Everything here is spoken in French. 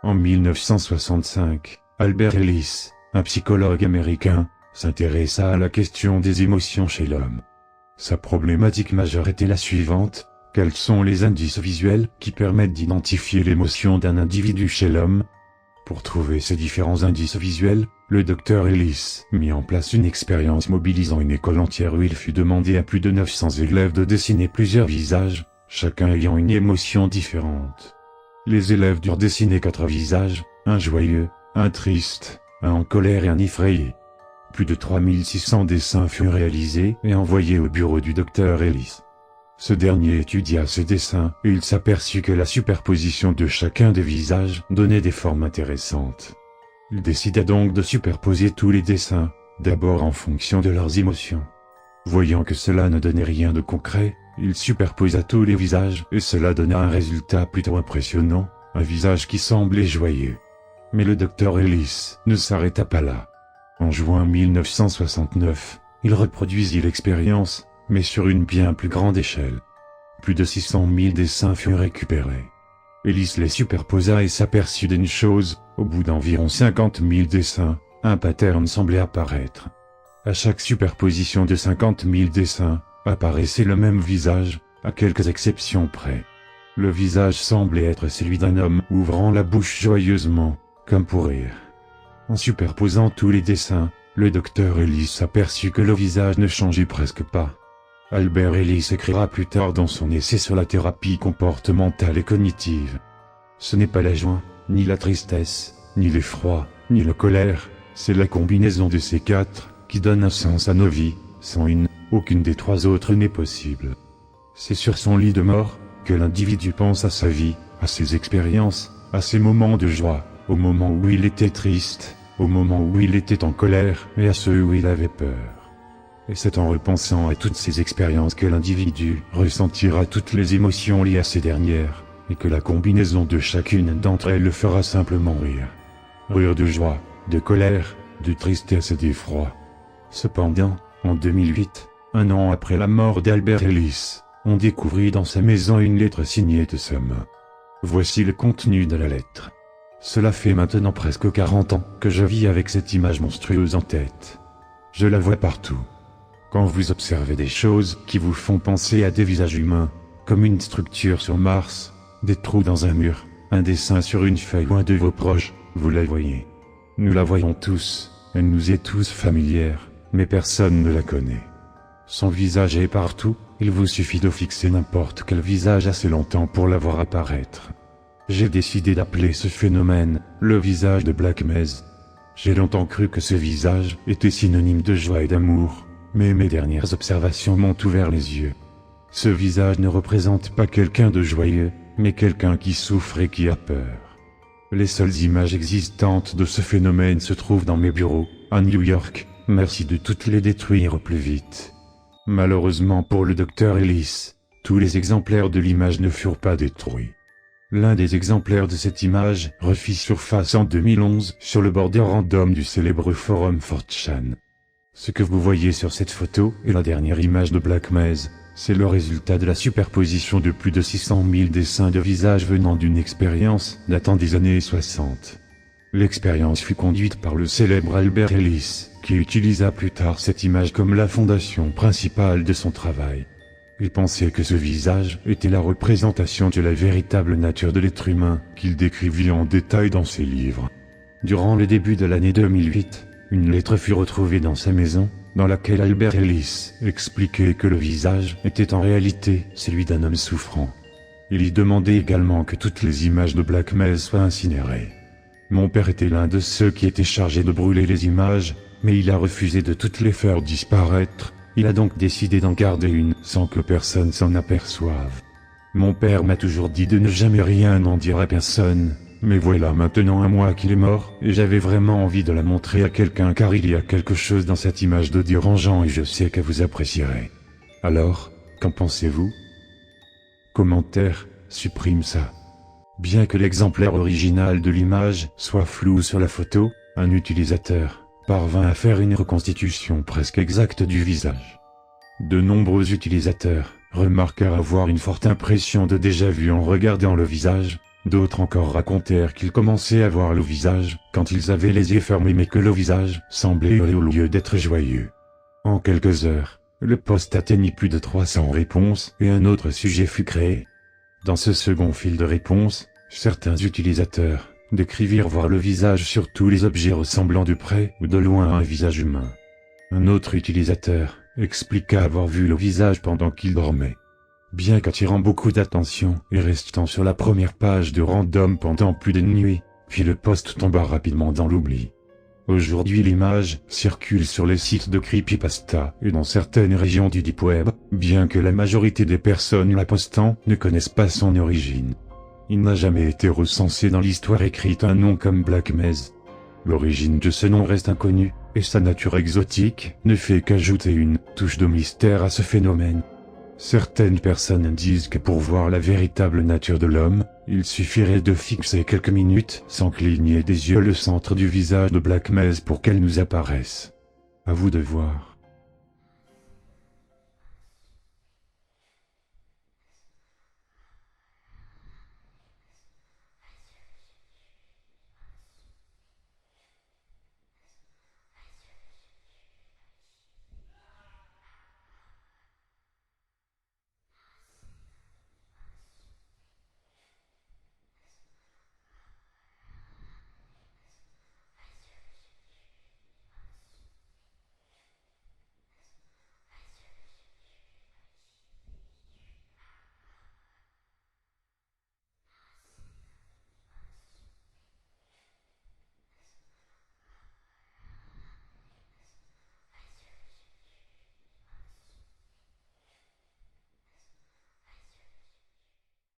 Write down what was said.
En 1965, Albert Ellis, un psychologue américain, s'intéressa à la question des émotions chez l'homme. Sa problématique majeure était la suivante: quels sont les indices visuels qui permettent d'identifier l'émotion d'un individu chez l'homme? Pour trouver ces différents indices visuels, le docteur Ellis mit en place une expérience mobilisant une école entière où il fut demandé à plus de 900 élèves de dessiner plusieurs visages, chacun ayant une émotion différente. Les élèves durent dessiner 4 visages, un joyeux, un triste, un en colère et un effrayé. Plus de 3600 dessins furent réalisés et envoyés au bureau du docteur Ellis. Ce dernier étudia ces dessins et il s'aperçut que la superposition de chacun des visages donnait des formes intéressantes. Il décida donc de superposer tous les dessins, d'abord en fonction de leurs émotions. Voyant que cela ne donnait rien de concret, il superposa tous les visages et cela donna un résultat plutôt impressionnant, un visage qui semblait joyeux. Mais le docteur Ellis ne s'arrêta pas là. En juin 1969, il reproduisit l'expérience, mais sur une bien plus grande échelle. Plus de 600 000 dessins furent récupérés. Ellis les superposa et s'aperçut d'une chose: au bout d'environ 50 000 dessins, un pattern semblait apparaître. À chaque superposition de 50 000 dessins, apparaissait le même visage, à quelques exceptions près. Le visage semblait être celui d'un homme ouvrant la bouche joyeusement, comme pour rire. En superposant tous les dessins, le docteur Ellis s'aperçut que le visage ne changeait presque pas. Albert Ellis écrira plus tard dans son essai sur la thérapie comportementale et cognitive: ce n'est pas la joie, ni la tristesse, ni l'effroi, ni la colère, c'est la combinaison de ces 4 qui donne un sens à nos vies. Sans une, aucune des 3 autres n'est possible. C'est sur son lit de mort que l'individu pense à sa vie, à ses expériences, à ses moments de joie, au moment où il était triste, au moment où il était en colère et à ceux où il avait peur. Et c'est en repensant à toutes ces expériences que l'individu ressentira toutes les émotions liées à ces dernières, et que la combinaison de chacune d'entre elles le fera simplement rire. Rire de joie, de colère, de tristesse et d'effroi. Cependant, en 2008, un an après la mort d'Albert Ellis, on découvrit dans sa maison une lettre signée de sa main. Voici le contenu de la lettre. Cela fait maintenant presque 40 ans que je vis avec cette image monstrueuse en tête. Je la vois partout. Quand vous observez des choses qui vous font penser à des visages humains, comme une structure sur Mars, des trous dans un mur, un dessin sur une feuille ou un de vos proches, vous la voyez. Nous la voyons tous, elle nous est tous familière, mais personne ne la connaît. Son visage est partout, il vous suffit de fixer n'importe quel visage assez longtemps pour la voir apparaître. J'ai décidé d'appeler ce phénomène le visage de Black Mesa. J'ai longtemps cru que ce visage était synonyme de joie et d'amour, mais mes dernières observations m'ont ouvert les yeux. Ce visage ne représente pas quelqu'un de joyeux, mais quelqu'un qui souffre et qui a peur. Les seules images existantes de ce phénomène se trouvent dans mes bureaux, à New York. Merci de toutes les détruire au plus vite. Malheureusement pour le docteur Ellis, tous les exemplaires de l'image ne furent pas détruits. L'un des exemplaires de cette image refit surface en 2011 sur le border random du célèbre forum 4chan. Ce que vous voyez sur cette photo est la dernière image de Black Mesa. C'est le résultat de la superposition de plus de 600 000 dessins de visages venant d'une expérience datant des années 60. L'expérience fut conduite par le célèbre Albert Ellis, qui utilisa plus tard cette image comme la fondation principale de son travail. Il pensait que ce visage était la représentation de la véritable nature de l'être humain, qu'il décrivit en détail dans ses livres. Durant le début de l'année 2008, une lettre fut retrouvée dans sa maison, dans laquelle Albert Ellis expliquait que le visage était en réalité celui d'un homme souffrant. Il y demandait également que toutes les images de Black Mesa soient incinérées. Mon père était l'un de ceux qui étaient chargés de brûler les images, mais il a refusé de toutes les faire disparaître. Il a donc décidé d'en garder une sans que personne s'en aperçoive. Mon père m'a toujours dit de ne jamais rien en dire à personne, mais voilà maintenant un mois qu'il est mort, et j'avais vraiment envie de la montrer à quelqu'un car il y a quelque chose dans cette image de dérangeant et je sais que vous apprécierez. Alors, qu'en pensez-vous? Commentaire, supprime ça. Bien que l'exemplaire original de l'image soit flou sur la photo, un utilisateur parvint à faire une reconstitution presque exacte du visage. De nombreux utilisateurs remarquèrent avoir une forte impression de déjà-vu en regardant le visage, D'autres encore racontèrent qu'ils commençaient à voir le visage, quand ils avaient les yeux fermés mais que le visage semblait hurler au lieu d'être joyeux. En quelques heures, le poste atteignit plus de 300 réponses et un autre sujet fut créé. Dans ce second fil de réponses, certains utilisateurs décrivirent voir le visage sur tous les objets ressemblant de près ou de loin à un visage humain. Un autre utilisateur expliqua avoir vu le visage pendant qu'il dormait. Bien qu'attirant beaucoup d'attention et restant sur la première page de Random pendant plus d'une nuit, puis le post tomba rapidement dans l'oubli. Aujourd'hui l'image circule sur les sites de creepypasta et dans certaines régions du Deep Web, bien que la majorité des personnes la postant ne connaissent pas son origine. Il n'a jamais été recensé dans l'histoire écrite un nom comme Black Mesa. L'origine de ce nom reste inconnue, et sa nature exotique ne fait qu'ajouter une touche de mystère à ce phénomène. Certaines personnes disent que pour voir la véritable nature de l'homme, il suffirait de fixer quelques minutes sans cligner des yeux le centre du visage de Black Mesa pour qu'elle nous apparaisse. À vous de voir.